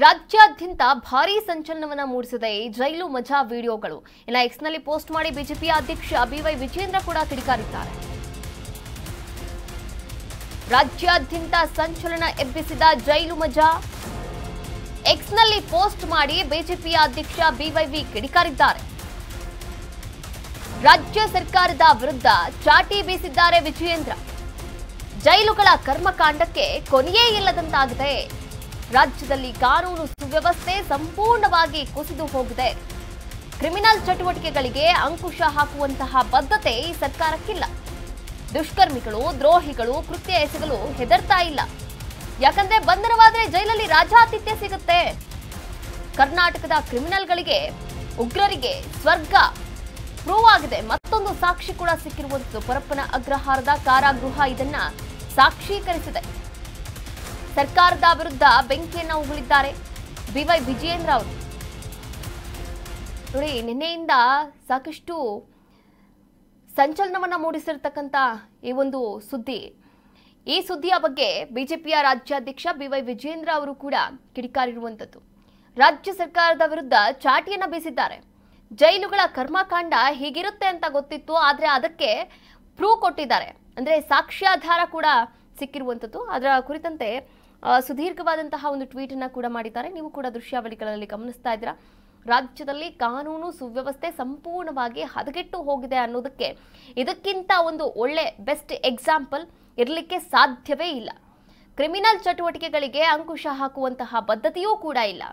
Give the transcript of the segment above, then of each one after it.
ರಾಜ್ಯಾದ್ಯಂತ ಭಾರೀ ಸಂಚಲನವನ್ನ ಮೂಡಿಸಿದೆ ಜೈಲು ಮಜಾ ವಿಡಿಯೋಗಳು. ಇನ್ನು ಎಕ್ಸ್ ನಲ್ಲಿ ಪೋಸ್ಟ್ ಮಾಡಿ ಬಿಜೆಪಿ ಅಧ್ಯಕ್ಷ ಬಿವೈ ವಿಜೇಂದ್ರ ಕೂಡ ಕಿಡಿಕಾರಿದ್ದಾರೆ. ರಾಜ್ಯಾದ್ಯಂತ ಸಂಚಲನ ಎಬ್ಬಿಸಿದ ಜೈಲು ಮಜಾ. ಎಕ್ಸ್ ನಲ್ಲಿ ಪೋಸ್ಟ್ ಮಾಡಿ ಬಿಜೆಪಿ ಅಧ್ಯಕ್ಷ ಬಿವೈವಿ ಕಿಡಿಕಾರಿದ್ದಾರೆ. ರಾಜ್ಯ ಸರ್ಕಾರದ ವಿರುದ್ಧ ಚಾಟಿ ಬೀಸಿದ್ದಾರೆ ವಿಜಯೇಂದ್ರ. ಜೈಲುಗಳ ಕರ್ಮಕಾಂಡಕ್ಕೆ ಕೊನೆಯೇ ಇಲ್ಲದಂತಾಗಿದೆ. ರಾಜ್ಯದಲ್ಲಿ ಕಾನೂನು ಸುವ್ಯವಸ್ಥೆ ಸಂಪೂರ್ಣವಾಗಿ ಕುಸಿದು ಹೋಗಿದೆ. ಕ್ರಿಮಿನಲ್ ಚಟುವಟಿಕೆಗಳಿಗೆ ಅಂಕುಶ ಹಾಕುವಂತಹ ಬದ್ಧತೆ ಈ ಸರ್ಕಾರಕ್ಕಿಲ್ಲ. ದುಷ್ಕರ್ಮಿಗಳು, ದ್ರೋಹಿಗಳು ಕೃತ್ಯ ಎಸಗಲು ಹೆದರ್ತಾ ಇಲ್ಲ. ಯಾಕಂದ್ರೆ ಬಂಧನವಾದ್ರೆ ಜೈಲಲ್ಲಿ ರಾಜಾತಿಥ್ಯ ಸಿಗುತ್ತೆ. ಕರ್ನಾಟಕದ ಕ್ರಿಮಿನಲ್ಗಳಿಗೆ, ಉಗ್ರರಿಗೆ ಸ್ವರ್ಗ ಪ್ರೂವ್ ಆಗಿದೆ. ಮತ್ತೊಂದು ಸಾಕ್ಷಿ ಕೂಡ ಸಿಕ್ಕಿರುವಂತದ್ದು. ಪರಪ್ಪನ ಅಗ್ರಹಾರದ ಕಾರಾಗೃಹ ಇದನ್ನ ಸಾಕ್ಷೀಕರಿಸಿದೆ. ಸರ್ಕಾರದ ವಿರುದ್ಧ ಬೆಂಕಿಯನ್ನ ಉಗುಳಿದ್ದಾರೆ ಬಿವೈ ವಿಜಯೇಂದ್ರ ಅವರು. ನೋಡಿ, ನಿನ್ನೆಯಿಂದ ಸಾಕಷ್ಟು ಸಂಚಲನವನ್ನ ಮೂಡಿಸಿರ್ತಕ್ಕಂಥ ಈ ಒಂದು ಸುದ್ದಿ. ಈ ಸುದ್ದಿಯ ಬಗ್ಗೆ ಬಿಜೆಪಿಯ ರಾಜ್ಯಾಧ್ಯಕ್ಷ ಬಿವೈ ವಿಜೇಂದ್ರ ಅವರು ಕೂಡ ಕಿಡಿಕಾರಿರುವಂತದ್ದು. ರಾಜ್ಯ ಸರ್ಕಾರದ ವಿರುದ್ಧ ಚಾಟಿಯನ್ನ ಬೀಸಿದ್ದಾರೆ. ಜೈಲುಗಳ ಕರ್ಮಕಾಂಡ ಹೀಗಿರುತ್ತೆ ಅಂತ ಗೊತ್ತಿತ್ತು, ಆದ್ರೆ ಅದಕ್ಕೆ ಪ್ರೂವ್ ಕೊಟ್ಟಿದ್ದಾರೆ. ಅಂದ್ರೆ ಸಾಕ್ಷ್ಯಾಧಾರ ಕೂಡ ಸಿಕ್ಕಿರುವಂತದ್ದು. ಅದರ ಕುರಿತಂತೆ ಸುದೀರ್ಘವಾದಂತಹ ಒಂದು ಟ್ವೀಟ್ ಅನ್ನ ಕೂಡ ಮಾಡಿದ್ದಾರೆ. ನೀವು ಕೂಡ ದೃಶ್ಯಾವಳಿಗಳಲ್ಲಿ ಗಮನಿಸ್ತಾ ಇದ್ದೀರಾ. ರಾಜ್ಯದಲ್ಲಿ ಕಾನೂನು ಸುವ್ಯವಸ್ಥೆ ಸಂಪೂರ್ಣವಾಗಿ ಹದಗೆಟ್ಟು ಹೋಗಿದೆ ಅನ್ನೋದಕ್ಕೆ ಇದಕ್ಕಿಂತ ಒಂದು ಒಳ್ಳೆ ಬೆಸ್ಟ್ ಎಕ್ಸಾಂಪಲ್ ಇರಲಿಕ್ಕೆ ಸಾಧ್ಯವೇ ಇಲ್ಲ. ಕ್ರಿಮಿನಲ್ ಚಟುವಟಿಕೆಗಳಿಗೆ ಅಂಕುಶ ಹಾಕುವಂತಹ ಬದ್ಧತೆಯೂ ಕೂಡ ಇಲ್ಲ.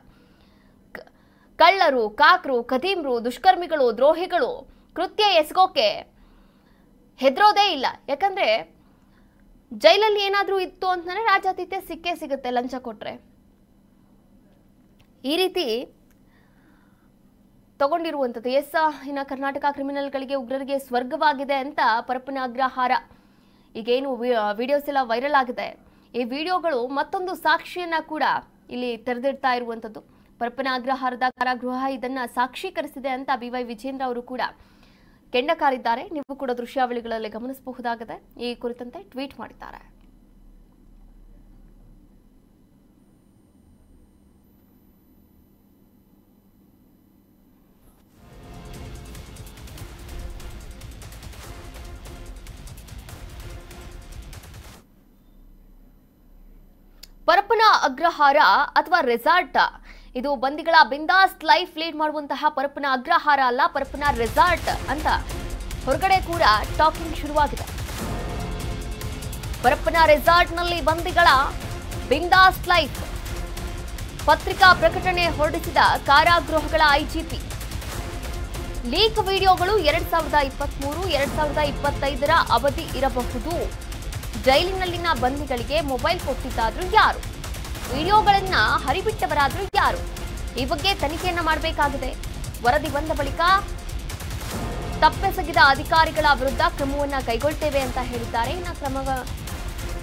ಕಳ್ಳರು, ಕಾಕರು, ಕದೀಮ್ರು, ದುಷ್ಕರ್ಮಿಗಳು, ದ್ರೋಹಿಗಳು ಕೃತ್ಯ ಎಸಗೋಕೆ ಹೆದರೋದೇ ಇಲ್ಲ. ಯಾಕಂದ್ರೆ ಜೈಲಲ್ಲಿ ಏನಾದ್ರೂ ಇತ್ತು ಅಂತಂದ್ರೆ ರಾಜಾತಿಥ್ಯ ಸಿಕ್ಕೇ ಸಿಗುತ್ತೆ ಲಂಚ ಕೊಟ್ರೆ. ಈ ರೀತಿ ತಗೊಂಡಿರುವಂಥದ್ದು. ಇನ್ನ ಕರ್ನಾಟಕ ಕ್ರಿಮಿನಲ್ಗಳಿಗೆ, ಉಗ್ರರಿಗೆ ಸ್ವರ್ಗವಾಗಿದೆ ಅಂತ ಪರಪ್ಪನ ಅಗ್ರಹಾರ ಈಗೇನು ವಿಡಿಯೋಸ್ ಎಲ್ಲ ವೈರಲ್ ಆಗಿದೆ. ಈ ವಿಡಿಯೋಗಳು ಮತ್ತೊಂದು ಸಾಕ್ಷಿಯನ್ನ ಕೂಡ ಇಲ್ಲಿ ತೆರೆದಿಡ್ತಾ ಇರುವಂಥದ್ದು. ಪರಪ್ಪನ ಅಗ್ರಹಾರದ ಕಾರಾಗೃಹ ಇದನ್ನ ಸಾಕ್ಷೀಕರಿಸಿದೆ ಅಂತ ಬಿವೈ ವಿಜೇಂದ್ರ ಅವರು ಕೂಡ ಕೆಂಡಕಾರಿದ್ದಾರೆ. ನೀವು ಕೂಡ ದೃಶ್ಯಾವಳಿಗಳಲ್ಲಿ ಗಮನಿಸಬಹುದಾಗಿದೆ. ಈ ಕುರಿತಂತೆ ಟ್ವೀಟ್ ಮಾಡಿದ್ದಾರೆ. ಪರಪ್ಪನ ಅಗ್ರಹಾರ ಅಥವಾ ರೆಸಾರ್ಟ್, ಇದು ಬಂದಿಗಳ ಬಿಂದಾಸ್ ಲೈಫ್ ಲೀಡ್ ಮಾಡುವಂತಹ ಪರಪ್ಪನ ಅಗ್ರಹಾರ ಅಲ್ಲ, ಪರಪ್ಪನ ರೆಸಾರ್ಟ್ ಅಂತ ಹೊರಗಡೆ ಕೂಡ ಟಾಕಿಂಗ್ ಶುರುವಾಗಿದೆ. ಪರಪ್ಪನ ರೆಸಾರ್ಟ್ ನಲ್ಲಿ ಬಂದಿಗಳ ಬಿಂದಾಸ್ ಲೈಫ್ ಪತ್ರಿಕಾ ಪ್ರಕಟಣೆ ಹೊರಡಿಸಿದ ಕಾರಾಗೃಹಗಳ ಐಜಿಪಿ. ಲೀಕ್ ವಿಡಿಯೋಗಳು 2023-2025 ಅವಧಿ ಇರಬಹುದು. ಜೈಲಿನಲ್ಲಿನ ಬಂದಿಗಳಿಗೆ ಮೊಬೈಲ್ ಕೊಟ್ಟಿದ್ದಾದ್ರೂ ಯಾರು? ವಿಡಿಯೋಗಳನ್ನ ಹರಿಬಿಟ್ಟವರಾದ್ರೂ ಯಾರು? ಈ ಬಗ್ಗೆ ತನಿಖೆಯನ್ನ ಮಾಡಬೇಕಾಗಿದೆ. ವರದಿ ಬಂದ ಬಳಿಕ ತಪ್ಪೆಸಗಿದ ಅಧಿಕಾರಿಗಳ ವಿರುದ್ಧ ಕ್ರಮವನ್ನ ಕೈಗೊಳ್ತೇವೆ ಅಂತ ಹೇಳಿದ್ದಾರೆ. ಇನ್ನು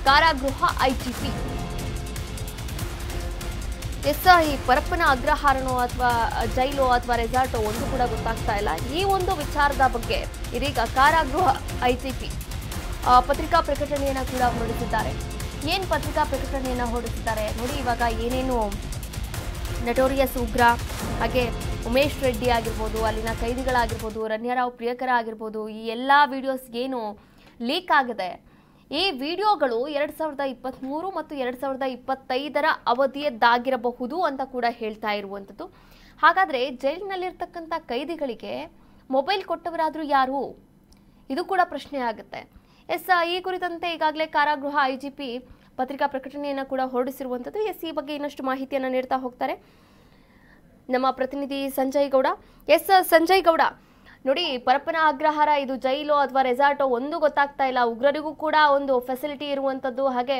ಕಾರಾಗೃಹ ಐಜಿಪಿ. ಈ ಪರಪ್ಪನ ಅಗ್ರಹಾರನೋ ಅಥವಾ ಜೈಲು ಅಥವಾ ರೆಸಾರ್ಟೋ ಒಂದು ಕೂಡ ಗೊತ್ತಾಗ್ತಾ ಇಲ್ಲ. ಈ ಒಂದು ವಿಚಾರದ ಬಗ್ಗೆ ಇದೀಗ ಕಾರಾಗೃಹ ಐಜಿಪಿ ಪತ್ರಿಕಾ ಪ್ರಕಟಣೆಯನ್ನ ಕೂಡ ಹೊರಡಿಸಿದ್ದಾರೆ. ಏನ್ ಪತ್ರಿಕಾ ಪ್ರಕಟಣೆಯನ್ನ ಹೊರಡಿಸಿದ್ದಾರೆ ನೋಡಿ. ಇವಾಗ ಏನೇನು ನಟೋರಿಯಸ್ ಉಗ್ರ, ಹಾಗೆ ಉಮೇಶ್ ರೆಡ್ಡಿ ಆಗಿರ್ಬೋದು, ಅಲ್ಲಿನ ಕೈದಿಗಳಾಗಿರ್ಬೋದು, ರಣ್ಯರಾವ್ ಪ್ರಿಯಕರ ಆಗಿರ್ಬೋದು, ಈ ಎಲ್ಲ ವಿಡಿಯೋಸ್ ಏನು ಲೀಕ್ ಆಗಿದೆ, ಈ ವಿಡಿಯೋಗಳು 2023 ಮತ್ತು 2025 ಅವಧಿಯದ್ದಾಗಿರಬಹುದು ಅಂತ ಕೂಡ ಹೇಳ್ತಾ ಇರುವಂಥದ್ದು. ಹಾಗಾದ್ರೆ ಜೈಲಿನಲ್ಲಿರ್ತಕ್ಕಂಥ ಕೈದಿಗಳಿಗೆ ಮೊಬೈಲ್ ಕೊಟ್ಟವರಾದ್ರೂ ಯಾರು? ಇದು ಕೂಡ ಪ್ರಶ್ನೆ ಆಗುತ್ತೆ. ಈ ಕುರಿತಂತೆ ಈಗಾಗಲೇ ಕಾರಾಗೃಹ ಐಜಿಪಿ ಪತ್ರಿಕಾ ಪ್ರಕಟಣೆಯನ್ನು ಕೂಡ ಹೊರಡಿಸಿರುವಂಥದ್ದು. ಈ ಬಗ್ಗೆ ಇನ್ನಷ್ಟು ಮಾಹಿತಿಯನ್ನು ನೀಡ್ತಾ ಹೋಗ್ತಾರೆ ನಮ್ಮ ಪ್ರತಿನಿಧಿ ಸಂಜಯ್ ಗೌಡ. ಸಂಜಯ್ ಗೌಡ, ನೋಡಿ, ಪರಪ್ಪನ ಅಗ್ರಹಾರ ಇದು ಜೈಲು ಅಥವಾ ರೆಸಾರ್ಟೋ ಒಂದು ಗೊತ್ತಾಗ್ತಾ ಇಲ್ಲ. ಉಗ್ರರಿಗೂ ಕೂಡ ಒಂದು ಫೆಸಿಲಿಟಿ ಇರುವಂಥದ್ದು, ಹಾಗೆ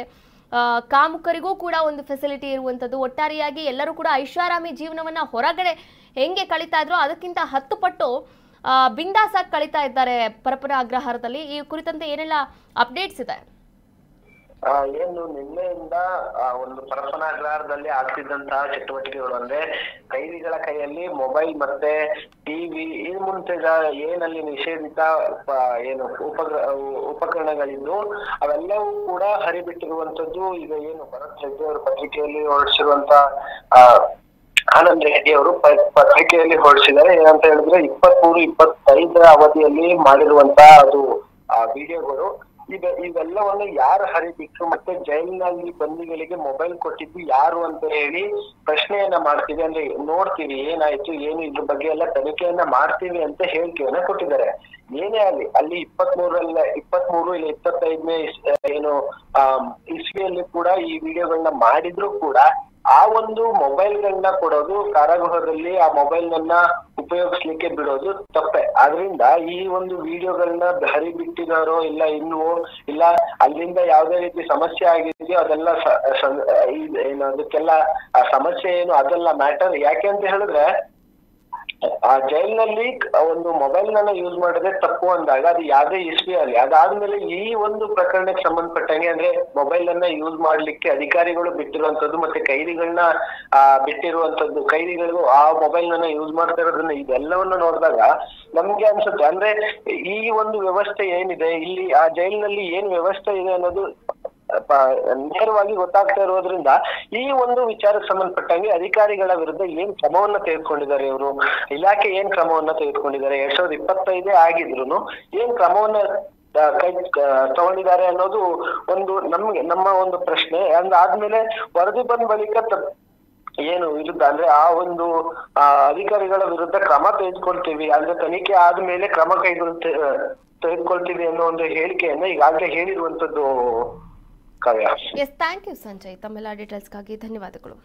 ಕಾಮುಕರಿಗೂ ಕೂಡ ಒಂದು ಫೆಸಿಲಿಟಿ ಇರುವಂಥದ್ದು. ಒಟ್ಟಾರೆಯಾಗಿ ಎಲ್ಲರೂ ಕೂಡ ಐಷಾರಾಮಿ ಜೀವನವನ್ನ ಹೊರಗಡೆ ಹೆಂಗೆ ಕಳೀತಾ ಇದ್ರೋ ಅದಕ್ಕಿಂತ 10 ಪಟ್ಟು ಬಿಂದಾಸಾಗಿ ಕಳೀತಾ ಇದ್ದಾರೆ ಪರಪ್ಪನ ಅಗ್ರಹಾರದಲ್ಲಿ. ಈ ಕುರಿತಂತೆ ಏನೆಲ್ಲ ಅಪ್ಡೇಟ್ಸ್ ಇದೆ? ಏನು ನಿನ್ನೆಯಿಂದ ಒಂದು ಪರಪ್ಪನ ಅಗ್ರಹಾರದಲ್ಲಿ ಆಗ್ತಿದ್ದಂತಹ ಚಟುವಟಿಕೆಗಳು ಅಂದ್ರೆ ಕೈದಿಗಳ ಕೈಯಲ್ಲಿ ಮೊಬೈಲ್ ಮತ್ತೆ ಟಿವಿ ಈ ಮುಂಚೆದ ಏನಲ್ಲಿ ನಿಷೇಧಿತ ಏನು ಉಪಕರಣಗಳಿದ್ದು ಅವೆಲ್ಲವೂ ಕೂಡ ಹರಿಬಿಟ್ಟಿರುವಂತದ್ದು. ಈಗ ಏನು ಭರತ್ ರೆಡ್ಡಿ ಅವರು ಪತ್ರಿಕೆಯಲ್ಲಿ ಹೊರಡಿಸಿರುವಂತ ಆನಂದ್ ರೆಡ್ಡಿ ಅವರು ಪತ್ರಿಕೆಯಲ್ಲಿ ಹೊರಡಿಸಿದ್ದಾರೆ. ಏನಂತ ಹೇಳಿದ್ರೆ 23-25 ಅವಧಿಯಲ್ಲಿ ಮಾಡಿರುವಂತ ಅದು ವಿಡಿಯೋಗಳು ಇವೆಲ್ಲವನ್ನು ಯಾರು ಹರಿಬಿಟ್ರು ಮತ್ತೆ ಜೈಲಿನಲ್ಲಿ ಬಂದಿಗಳಿಗೆ ಮೊಬೈಲ್ ಕೊಟ್ಟಿದ್ದು ಯಾರು ಅಂತ ಹೇಳಿ ಪ್ರಶ್ನೆಯನ್ನ ಮಾಡ್ತೀವಿ, ಅಂದ್ರೆ ನೋಡ್ತೀವಿ ಏನಾಯ್ತು ಏನು ಇದ್ರ ಬಗ್ಗೆ ಎಲ್ಲ ತನಿಖೆಯನ್ನ ಮಾಡ್ತೀವಿ ಅಂತ ಹೇಳಿಕೆಯನ್ನ ಕೊಟ್ಟಿದ್ದಾರೆ. ಏನೇ ಆಗಲಿ ಅಲ್ಲಿ 23 ಇಲ್ಲ 25ನೇ ಏನು ಇಸ್ವಿಯಲ್ಲಿ ಕೂಡ ಈ ವಿಡಿಯೋಗಳನ್ನ ಮಾಡಿದ್ರು ಕೂಡ ಆ ಒಂದು ಮೊಬೈಲ್ಗಳನ್ನ ಕೊಡೋದು, ಕಾರಾಗೃಹದಲ್ಲಿ ಆ ಮೊಬೈಲ್ ನನ್ನ ಉಪಯೋಗಿಸ್ಲಿಕ್ಕೆ ಬಿಡೋದು ತಪ್ಪೆ. ಆದ್ರಿಂದ ಈ ಒಂದು ವಿಡಿಯೋಗಳನ್ನ ಹರಿಬಿಟ್ಟಿದಾರೋ ಇಲ್ಲ ಇಲ್ವೋ ಇಲ್ಲ ಅಲ್ಲಿಂದ ಯಾವ್ದೇ ರೀತಿ ಸಮಸ್ಯೆ ಆಗಿದೆಯೋ ಅದೆಲ್ಲ ಏನು ಅದಕ್ಕೆಲ್ಲ ಸಮಸ್ಯೆ ಏನು ಅದೆಲ್ಲ ಮ್ಯಾಟರ್. ಯಾಕೆ ಅಂತ ಹೇಳಿದ್ರೆ ಆ ಜೈಲಿನಲ್ಲಿ ಒಂದು ಮೊಬೈಲ್ ನನ್ನ ಯೂಸ್ ಮಾಡಿದ್ರೆ ತಪ್ಪು ಅಂದಾಗ ಅದು ಯಾವ್ದೇ ಇಸ್ವಿ ಆಗಲಿ, ಅದಾದ್ಮೇಲೆ ಈ ಒಂದು ಪ್ರಕರಣಕ್ಕೆ ಸಂಬಂಧಪಟ್ಟಂಗೆ ಅಂದ್ರೆ ಮೊಬೈಲ್ ಅನ್ನ ಯೂಸ್ ಮಾಡ್ಲಿಕ್ಕೆ ಅಧಿಕಾರಿಗಳು ಬಿಟ್ಟಿರುವಂತದ್ದು ಮತ್ತೆ ಕೈದಿಗಳನ್ನ ಬಿಟ್ಟಿರುವಂತದ್ದು, ಕೈದಿಗಳು ಆ ಮೊಬೈಲ್ ನನ್ನ ಯೂಸ್ ಮಾಡ್ತಾ ಇರೋದನ್ನ ಇದೆಲ್ಲವನ್ನ ನೋಡಿದಾಗ ನಮ್ಗೆ ಅನ್ಸುತ್ತೆ ಅಂದ್ರೆ ಈ ಒಂದು ವ್ಯವಸ್ಥೆ ಏನಿದೆ ಇಲ್ಲಿ ಆ ಜೈಲಿನಲ್ಲಿ ಏನ್ ವ್ಯವಸ್ಥೆ ಇದೆ ಅನ್ನೋದು ನೇರವಾಗಿ ಗೊತ್ತಾಗ್ತಾ ಇರೋದ್ರಿಂದ ಈ ಒಂದು ವಿಚಾರಕ್ಕೆ ಸಂಬಂಧಪಟ್ಟಂಗೆ ಅಧಿಕಾರಿಗಳ ವಿರುದ್ಧ ಏನ್ ಕ್ರಮವನ್ನ ತೆಗೆದುಕೊಂಡಿದ್ದಾರೆ, ಇವರು ಇಲಾಖೆ ಏನ್ ಕ್ರಮವನ್ನ ತೆಗೆದುಕೊಂಡಿದ್ದಾರೆ, 2025 ಆಗಿದ್ರು ಏನ್ ಕ್ರಮವನ್ನ ತಗೊಂಡಿದ್ದಾರೆ ಅನ್ನೋದು ಒಂದು ನಮ್ಮ ಒಂದು ಪ್ರಶ್ನೆ. ಆದ್ಮೇಲೆ ವರದಿ ಬಂದ ಬಳಿಕ ಏನು ವಿರುದ್ಧ ಅಂದ್ರೆ ಆ ಒಂದು ಅಧಿಕಾರಿಗಳ ವಿರುದ್ಧ ಕ್ರಮ ತೆಗೆದುಕೊಳ್ತೀವಿ ಅಂದ್ರೆ ತನಿಖೆ ಆದ್ಮೇಲೆ ಕ್ರಮ ತೆಗೆದುಕೊಳ್ತೀವಿ ಅನ್ನೋ ಒಂದು ಹೇಳಿಕೆಯನ್ನ ಈಗಾಗಲೇ ಹೇಳಿರುವಂತದ್ದು. Yes, thank you Sanjay. ತಮ್ಮೆಲ್ಲ ಡೀಟೇಲ್ಸ್ಗಾಗಿ ಧನ್ಯವಾದಗಳು.